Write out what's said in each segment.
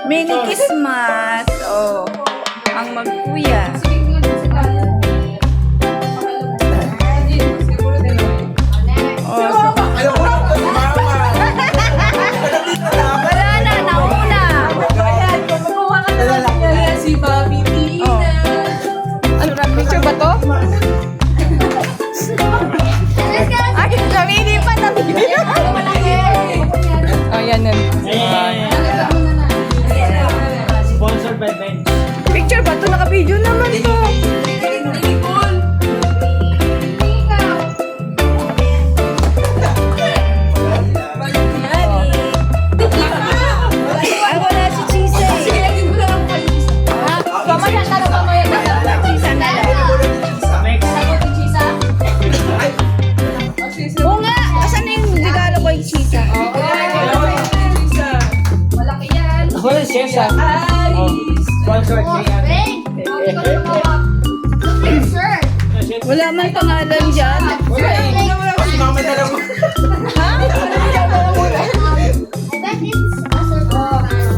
Mini Christmas. Oh, ang magkuya. Wala na, nauna. Si Bobby Tina. Ano na, picture ba to? Ay, namili pa, namili. Oh, yan nun. Sponsored by Ben. Picture ba to? Naka-video naman to. Ay, wala si Chise. Pamaya na lang, pamaya na lang. Chisa na lang. Oo nga, asan na yung regalo ko yung Chisa? Malaki yan. Wala siya sa sponsored by Wala man pangalan dyan. Wala eh. Kasi mama na lang.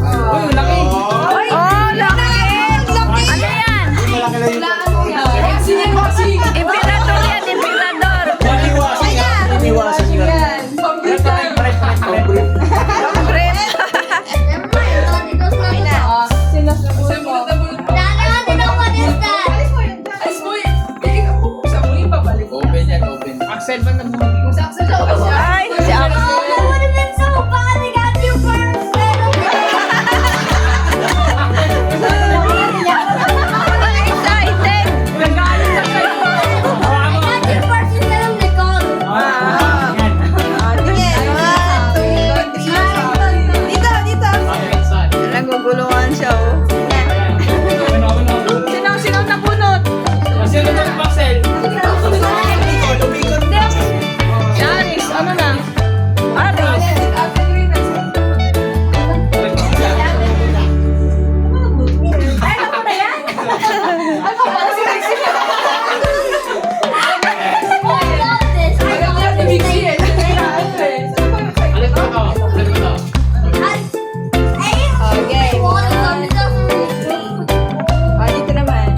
Uy, laki. Oh, laki! Ano yan? Malaki lang yung Imperador yan, imperador. iniwasan nyo. Brett. Axel ba nang Ay, si Ako. Ang excited. Naguguluhan siya, oh. Sino nabunot? Sino ba ang Axel? Aris, ano na? Aris. Ah, dito naman.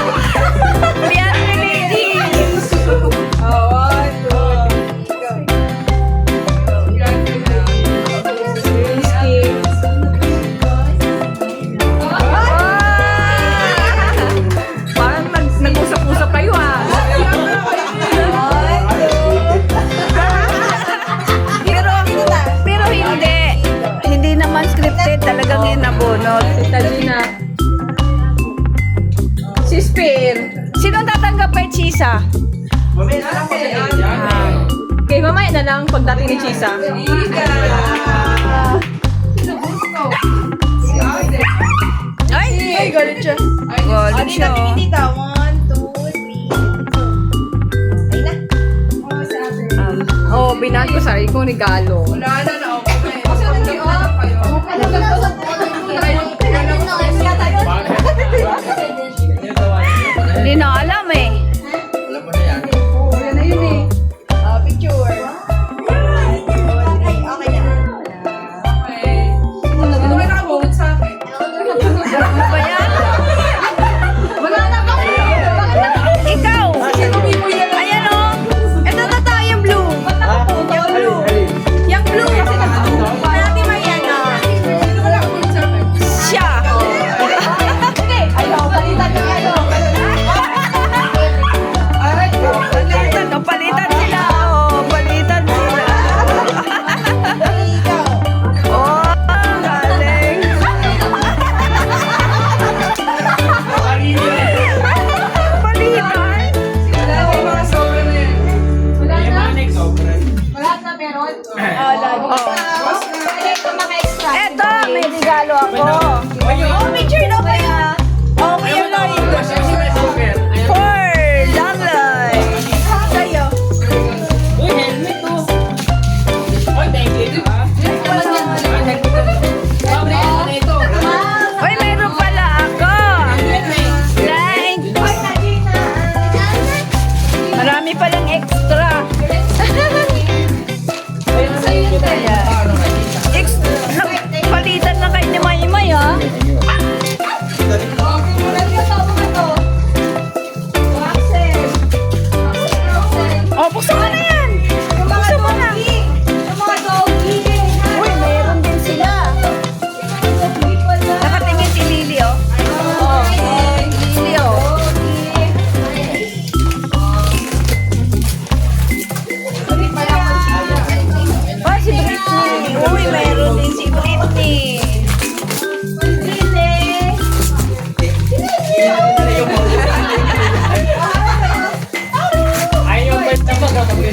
We are related. Parang nag-usap-usap kayo, ah. Pero hindi. Hindi naman scripted. Talagang inabunot. Talina. Si Spear. Sino ang tatanggap kay Chisa? Okay, mamaya na lang pagdating ni Chisa. Ay! galit siya. Galit siya, oh. Tita, 1, 2, 3. Oh, binahan ko sarili kong regalo. Wala na na ako eh. Kasi nag-iwan kayo. Hindi na alam eh. Alam mo na yan. Yan na yun eh. Picture. Ano ba nakabunod sa akin? Ano ba yan? Wala na ba? Ikaw! Ayan o! Ito na tayo yung blue. Yung blue. Yung blue. Parati may yan o.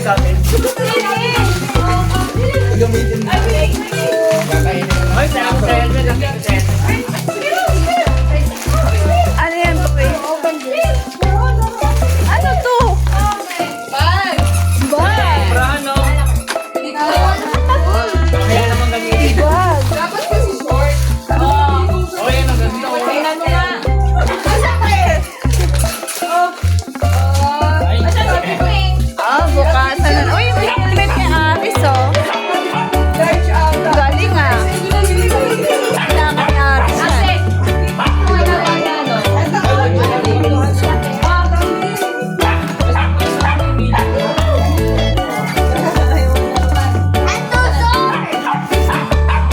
bibigay sa atin. Gamitin mo. Kakainin mo. Ay, Ano yan, boy? Ano to? Bag! Prahan, no? Kaya naman gamitin. Bag. Dapat kasi short. Oh, yan ang ganda. Tingnan mo na. Bukasan na. Uy, may helmet ni Aris, oh. Search out. Galing, ah. Kailangan ni Aris, ah.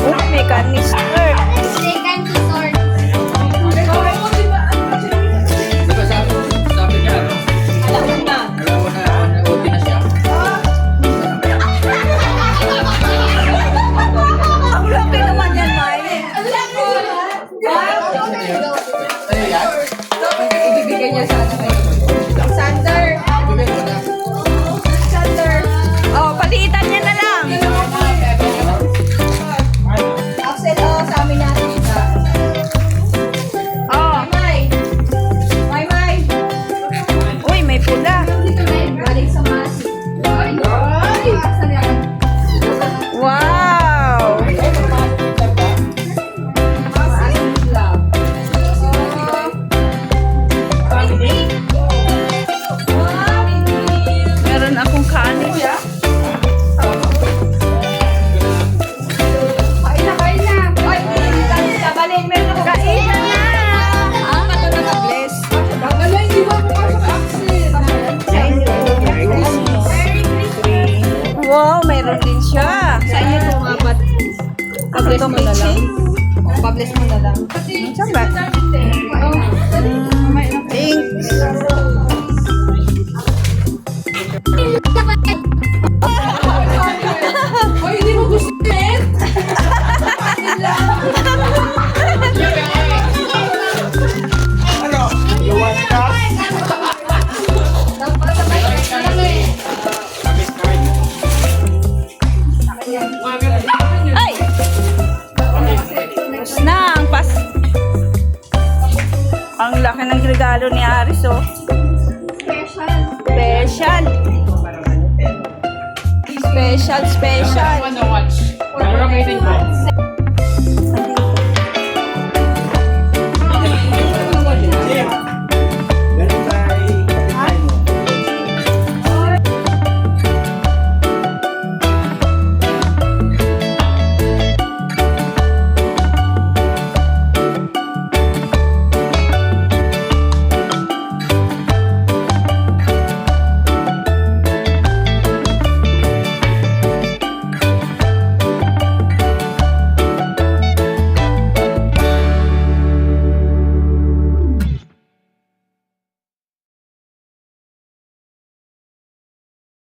Uy, may canister. Di ba sabi niya, ano? Alam mo na, OT na siya. Ang laki naman yan, Mai. Ano yan? Ibibigay niya sa akin. Sander! Bibigay mo na. Sander! Oh, paliitan niya na lang. Axel, sa amin natin. Oh. May! May! Uy, may pula. Galing sa Masi. Ay! Saan yan? Wow. Masi Club. Meron akong kanin. Kain na! Ay, kabalin. Meron ako. Kain na na. Ah, ito na bless. Wala, hindi ba ako Axel? Wow, meron din siya. Sa inyo ito mga bat. Pabless mo na lang. Pabless mo na lang. Saan ba? Thanks. Ay, hindi mo gusto yun? Ano? You want that? Ay! Tapos na ang pas... Ang laki ng regalo ni Aris, oh. Special. Special. Ano watch? Ano gamitin ko?